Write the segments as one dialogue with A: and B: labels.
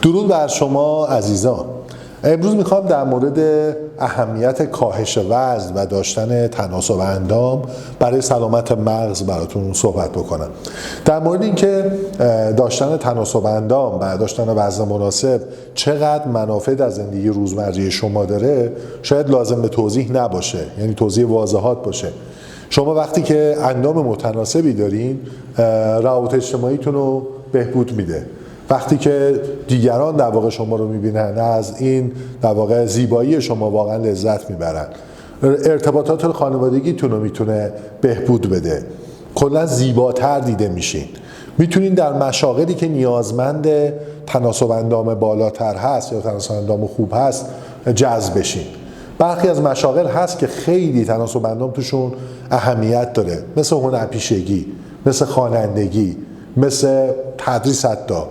A: درود بر شما عزیزان. امروز میخوام در مورد اهمیت کاهش وزن و داشتن تناسب اندام برای سلامت مغز براتون صحبت بکنم. در مورد اینکه داشتن تناسب اندام و داشتن وزن مناسب چقدر منافع در زندگی روزمره شما داره شاید لازم به توضیح نباشه، یعنی توضیح واضحات باشه. شما وقتی که اندام متناسبی دارین روابط اجتماعیتون رو بهبود میده. وقتی که دیگران در واقع شما رو میبینن از این در واقع زیبایی شما واقعا لذت میبرن. ارتباطات خانوادگیتون رو میتونه بهبود بده. کلا زیباتر دیده میشین. میتونین در مشاغلی که نیازمند تناسب اندام بالاتر هست یا تناسب اندام خوب هست جذب بشین. برخی از مشاغل هست که خیلی تناسب اندام توشون اهمیت داره، مثل هنرپیشگی، مثل خوانندگی، مثل تدریس حتی.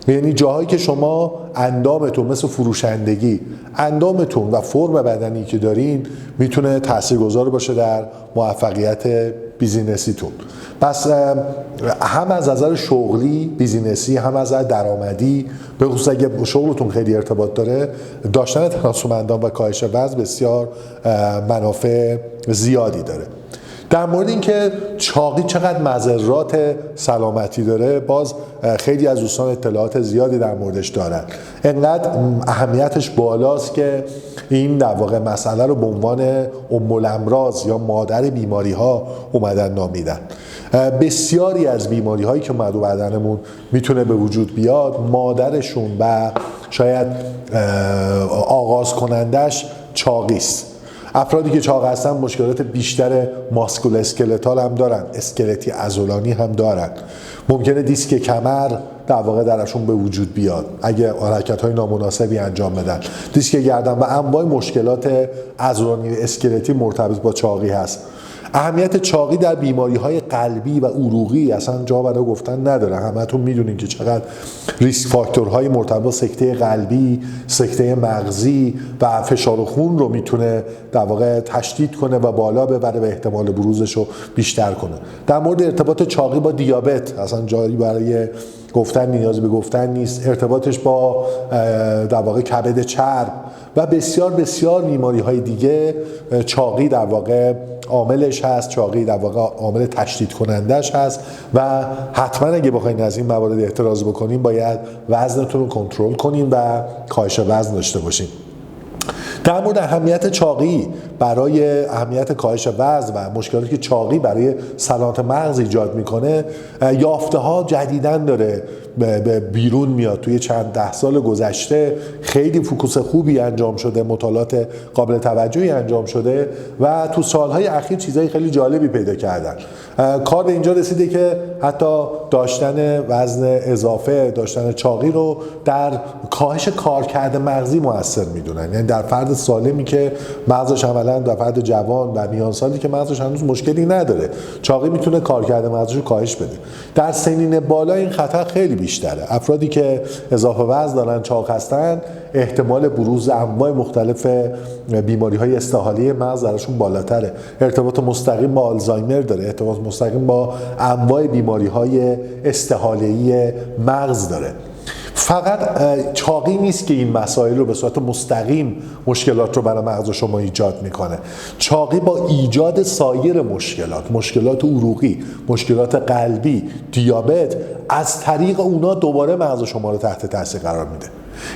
A: یعنی جاهایی که شما اندامتون مثل فروشندگی، اندامتون و فرم بدنی که دارین میتونه تاثیرگذار باشه در موفقیت بیزینسیتون. پس هم از نظر شغلی، بیزینسی، هم از نظر درآمدی، به خصوص اگه شغلتون خیلی ارتباط داره، داشتن تناسب اندام و کاهش وزن بسیار منافع زیادی داره. در مورد اینکه چاقی چقدر مضرات سلامتی داره، باز خیلی از دوستان اطلاعات زیادی در موردش دارن. انقدر اهمیتش بالاست که این در واقع مسئله رو به عنوان ام الامراض یا مادر بیماری ها اومدن نامیدن. بسیاری از بیماری هایی که مدو بدنمون میتونه به وجود بیاد، مادرشون و شاید آغاز کنندش چاقی است. افرادی که چاق هستن مشکلات بیشتر ماسکول اسکلتال هم دارن، اسکلتی عضلانی هم دارن. ممکنه دیسک کمر در واقع درشون به وجود بیاد اگه حرکت‌های نامناسبی انجام بدن. دیسک گردن و انواع مشکلات عضلانی اسکلتی مرتبط با چاقی هست. اهمیت چاقی در بیماری‌های قلبی و عروقی اصلا جا برای گفتن نداره. همتون میدونین که چقدر ریسک فاکتورهای مرتبط با سکته قلبی، سکته مغزی و فشار خون رو میتونه در واقع تشدید کنه و بالا ببره و احتمال بروزش رو بیشتر کنه. در مورد ارتباط چاقی با دیابت اصلا جایی برای گفتن نیاز به گفتن نیست. ارتباطش با در واقع کبد چرب و بسیار بسیار بیماری‌های دیگه چاقی در واقع عاملش هست، چاقی در واقع عامل تشدید کنندش هست و حتما اگه بخواید از این موارد احتراز بکنین باید وزنتون رو کنترل کنین و کاهش وزن داشته باشین. در مورد اهمیت چاقی برای اهمیت کاهش وزن و مشکلاتی که چاقی برای سلامت مغز ایجاد میکنه، یافته ها جدیداً داره به بیرون میاد. توی چند ده سال گذشته خیلی فوکوس خوبی انجام شده، مطالعات قابل توجهی انجام شده و تو سالهای اخیر چیزهای خیلی جالبی پیدا کردن. کار به اینجا رسیده که حتی داشتن وزن اضافه، داشتن چاقی رو در کاهش کارکرد مغزی مؤثر میدونن. یعنی در فرد سالمی که مغزش عملاً در فرد جوان و میان سالی که مغزش هنوز مشکلی نداره، چاقی میتونه کارکرد مغزش رو کاهش بده. در سنین بالا این خطر خیلی بیشتره. افرادی که اضافه وزن دارن، چاق هستن، احتمال بروز انواع مختلف بیماری‌های استحاله مغز درشون بالاتره. ارتباط مستقیم با آلزایمر داره، ارتباط مستقیم با انواع بیماری‌های استحاله‌ای مغز داره. فقط چاقی نیست که این مسائل رو به صورت مستقیم مشکلات رو برای مغز شما ایجاد میکنه. چاقی با ایجاد سایر مشکلات عروقی، مشکلات قلبی، دیابت، از طریق اونا دوباره مغز شما رو تحت تاثیر قرار میده.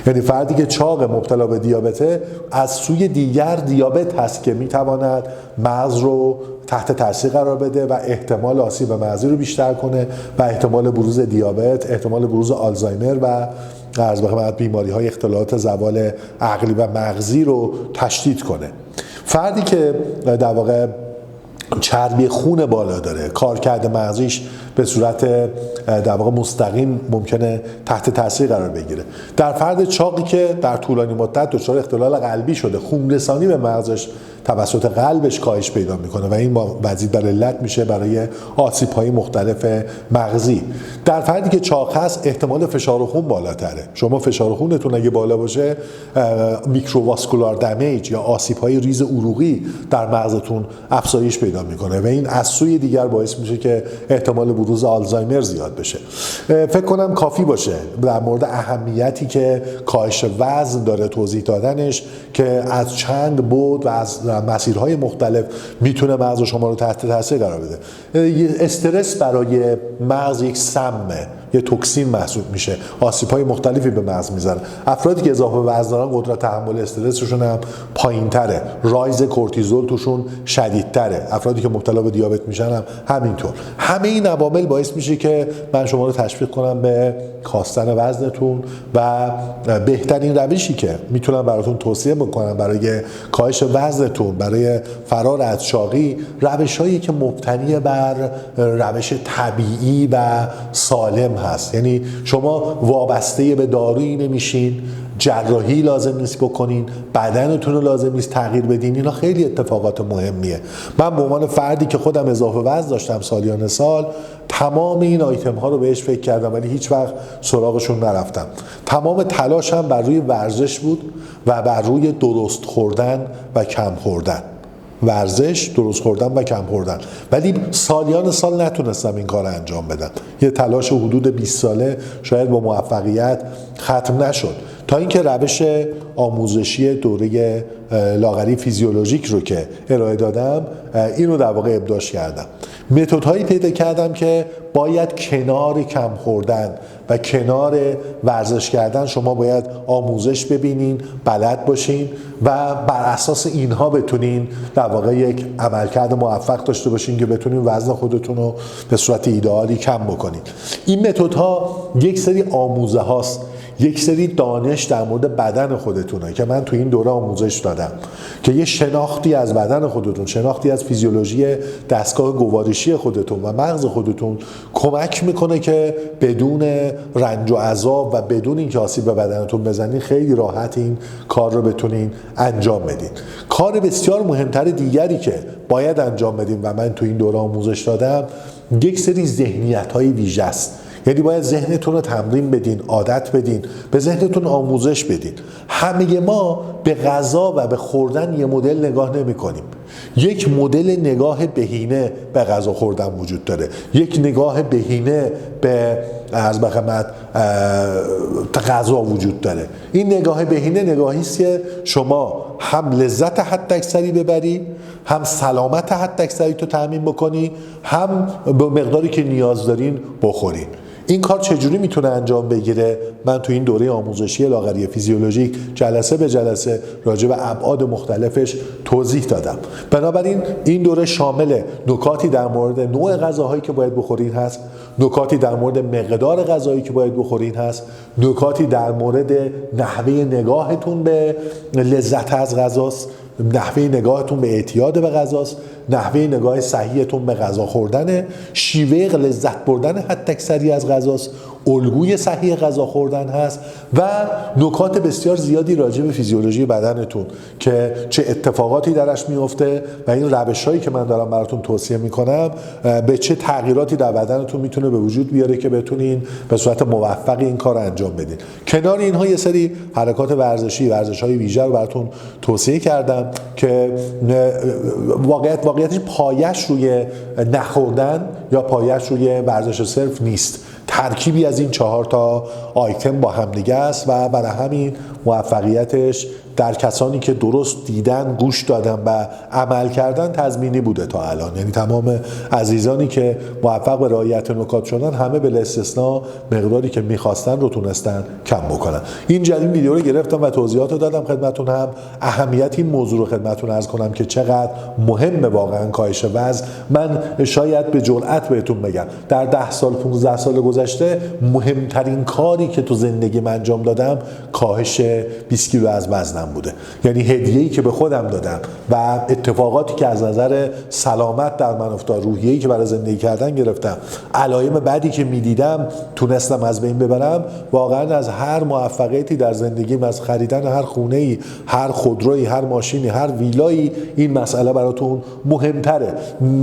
A: یعنی فردی که چاق مبتلا به دیابته از سوی دیگر دیابت هست که میتواند مغز رو تحت تاثیر قرار بده و احتمال آسیب مغزی رو بیشتر کنه و احتمال بروز دیابت، احتمال بروز آلزایمر و عرض به خدمت بیماری‌های اختلالات زوال عقلی و مغزی رو تشدید کنه. فردی که در واقع چربی خون بالا داره، کارکرد مغزیش به صورت در واقع مستقیم ممکنه تحت تاثیر قرار بگیره. در فرد چاقی که در طولانی مدت دچار اختلال قلبی شده، خون رسانی به مغزش توسط قلبش کاهش پیدا میکنه و این مزید بر علت میشه برای آسیب‌های مختلف مغزی. در فردی که چاق هست احتمال فشار خون بالاتره. شما فشار خونتون اگه بالا باشه، میکروواسکولار دمیج یا آسیب‌های ریز عروقی در مغزتون افزایش پیدا میکنه و این از سوی دیگر باعث میشه که احتمال بروز آلزایمر زیاد بشه. فکر کنم کافی باشه در مورد اهمیتی که کاهش وزن داره توضیح دادنش که از چند بعد و از مسیرهای مختلف میتونه مغز شما رو تحت تاثیر قرار بده. استرس برای مغز یک سمه، یه توکسین محسوب میشه، آسیب‌های مختلفی به مغز میزنه. افرادی که اضافه وزن دارن قدرت تحمل استرسشون هم پایین‌تره، رایز کورتیزول توشون شدیدتره. افرادی که مبتلا به دیابت میشن هم همینطور. همه این عوامل باعث میشه که من شما رو تشویق کنم به کاستن وزنتون و بهترین روشی که میتونم براتون توصیه بکنم برای کاهش وزنتون، برای فرار از چاقی، روش‌هایی که مبتنی بر روش طبیعی و سالم هست. یعنی شما وابسته به دارویی نمیشین، جراحی لازم نیست بکنین، بدنتون رو لازم نیست تغییر بدین. اینا خیلی اتفاقات مهمیه. من به عنوان فردی که خودم اضافه وزن داشتم سالیان سال، تمام این آیتم ها رو بهش فکر کردم ولی هیچ وقت سراغشون نرفتم. تمام تلاشم بر روی ورزش بود و بر روی درست خوردن و کم خوردن. ورزش، درست خوردن و کم خوردن. ولی سالیان سال نتونستم این کار انجام بدم. یه تلاش حدود 20 ساله شاید با موفقیت ختم نشد تا اینکه روش آموزشی دوره لاغری فیزیولوژیک رو که ارائه دادم اینو در واقع ابداع کردم. متدهایی پیدا کردم که باید کنار کم خوردن و کنار ورزش کردن شما باید آموزش ببینین، بلد باشین و بر اساس اینها بتونین در واقع یک عملکرد موفق داشته باشین که بتونین وزن خودتون رو به صورت ایدئالی کم بکنین. این متدها یک سری آموزه هاست، یک سری دانش در مورد بدن خودتونه که من تو این دوره آموزش دادم که یه شناختی از بدن خودتون، شناختی از فیزیولوژی دستگاه گوارشی خودتون و مغز خودتون کمک میکنه که بدون رنج و عذاب و بدون اینکه آسیب به بدنتون بزنین خیلی راحت این کار رو بتونین انجام بدین. کار بسیار مهمتر دیگری که باید انجام بدین و من تو این دوره آموزش دادم یک سری ذهنیت‌های ویژه است. یعنی باید ذهنتون رو تمرین بدین، عادت بدین، به ذهنتون آموزش بدین. همه ما به غذا و به خوردن یه مدل نگاه نمی کنیم. یک مدل نگاه بهینه به غذا خوردن وجود داره، یک نگاه بهینه به عرض به خدمت غذا وجود داره. این نگاه بهینه نگاهی است که شما هم لذت حداکثری ببری، هم سلامت حداکثری تو تامین بکنی، هم به مقداری که نیاز دارین بخورین. این کار چجوری میتونه انجام بگیره؟ من تو این دوره آموزشی لاغری فیزیولوژیک جلسه به جلسه راجع به ابعاد مختلفش توضیح دادم. بنابراین این دوره شامل نکاتی در مورد نوع غذاهایی که باید بخورین هست، نکاتی در مورد مقدار غذایی که باید بخورین هست، نکاتی در مورد نحوه نگاهتون به لذت از غذاست، نحوه نگاهتون به اعتیاد به غذاست، نحوه نگاه صحیحتون به غذا خوردن، شیوه لذت بردن حداکثری از غذاست، الگوی صحیح غذا خوردن هست و نکات بسیار زیادی راجع به فیزیولوژی بدنتون که چه اتفاقاتی درش میفته و این روش‌هایی که من دارم براتون توصیه میکنم به چه تغییراتی در بدنتون میتونه به وجود بیاره که بتونین به صورت موفقی این کار انجام بدین. کنار اینها یه سری حرکات ورزشی، ورزش‌های ویژه رو براتون توصیه کردم که واقعیتش پایش روی نخوردن یا پایش روی ورزش صرف نیست. ترکیبی از این 4 تا آیتم با هم دیگه است و برای همین موفقیتش در کسانی که درست دیدن، گوش دادن و عمل کردن تضمینی بوده تا الان. یعنی تمام عزیزانی که موفق به رعایت نکات شدن همه بلا استثناء مقداری که می‌خواستن رو تونستن کم بکنن. این ویدیو رو گرفتم و توضیحات رو دادم خدمتتون، هم اهمیت این موضوع رو خدمتتون عرض کنم که چقدر مهمه واقعا کاهش وزن. من شاید به جرئت بهتون بگم در 10 سال 15 سال گذشته مهمترین کاری که تو زندگیم انجام دادم کاهش 20 کیلو از وزنم بوده. یعنی هدیه‌ای که به خودم دادم و اتفاقاتی که از نظر سلامت در من افتاد، روحیه‌ای که برای زندگی کردن گرفتم، علائم بعدی که می‌دیدم تونستم از بین ببرم، واقعا از هر موفقیتی در زندگیم، از خریدن هر خونه‌ای، هر خودرویی، هر ماشینی، هر ویلایی، این مسئله براتون مهمتره.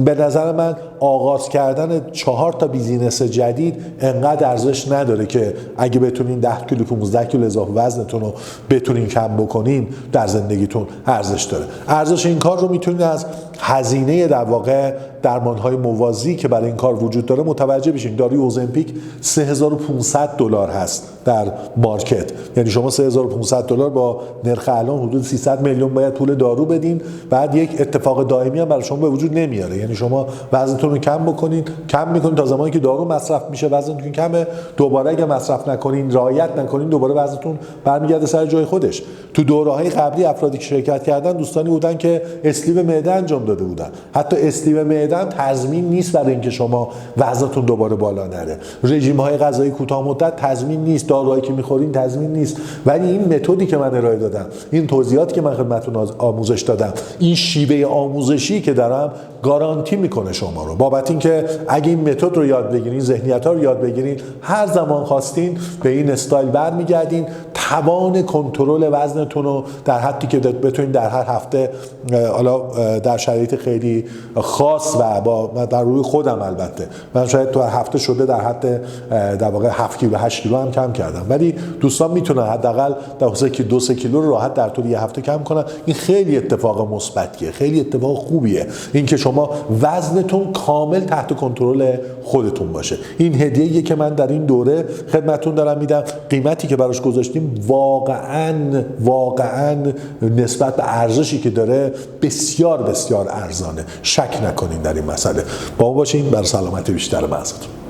A: به نظر من آغاز کردن 4 تا بیزینس جدید انقدر ارزش نداره که اگه بتونین 10 کیلو 15 کیلو اضافه وزنتون رو بتونین کم بکنین در زندگیتون ارزش داره. ارزش این کار رو میتونین از هزینه در واقع درمان‌های موازی که برای این کار وجود داره متوجه بشین. داروی اوزمپیک $3500 هست در مارکت، یعنی شما $3500 با نرخ الان حدود 300 میلیون باید پول دارو بدین، بعد یک اتفاق دائمی هم برای شما به وجود نمیاره. یعنی شما وزنتون رو کم بکنین، کم میکنین تا زمانی که دارو مصرف میشه وزنتون کمه، دوباره اگه مصرف نکنین، رعایت نکنین، دوباره وزنتون برمیگرده سر جای خودش. تو دوره‌های قبلی افرادی که شرکت کردن دوستانی بودن که اسلیو معده انجام داده بودن. حتی اسلیو معده هم تضمین نیست برای اینکه شما وزنتون دوباره بالا نره. رژیم‌های غذایی کوتاه مدت تضمین نیست، داروهایی که می‌خورین تضمین نیست. ولی این متدی که من ارائه دادم، این توضیحاتی که من خدمتتون آموزش دادم، این شیوه آموزشی که دارم گارانتی میکنه شما رو بابت اینکه اگه این متد رو یاد بگیرین، ذهنیت‌ها رو یاد بگیرین، هر زمان خواستین به این استایل برمیگردین، توان کنترل وزنتون رو در حدی که بتونین در هر هفته، حالا در شرایط خیلی خاص و با در روی خودم، البته من شاید تو هفته شده در حد در واقع 7 کیلو 8 کیلو هم کم کردم، ولی دوستان میتونن حداقل 2-3 کیلو رو راحت در طول یه هفته کم کنن. این خیلی اتفاق مثبتیه، خیلی اتفاق خوبیه اینکه شما وزنتون کامل تحت کنترل خودتون باشه. این هدیه‌ایه که من در این دوره خدمتتون دارم میدم. قیمتی که براش گذاشتیم واقعا نسبت به ارزشی که داره بسیار بسیار ارزانه. شک نکنین در این مسئله. با ما باشین برای سلامت بیشتر مغزتون.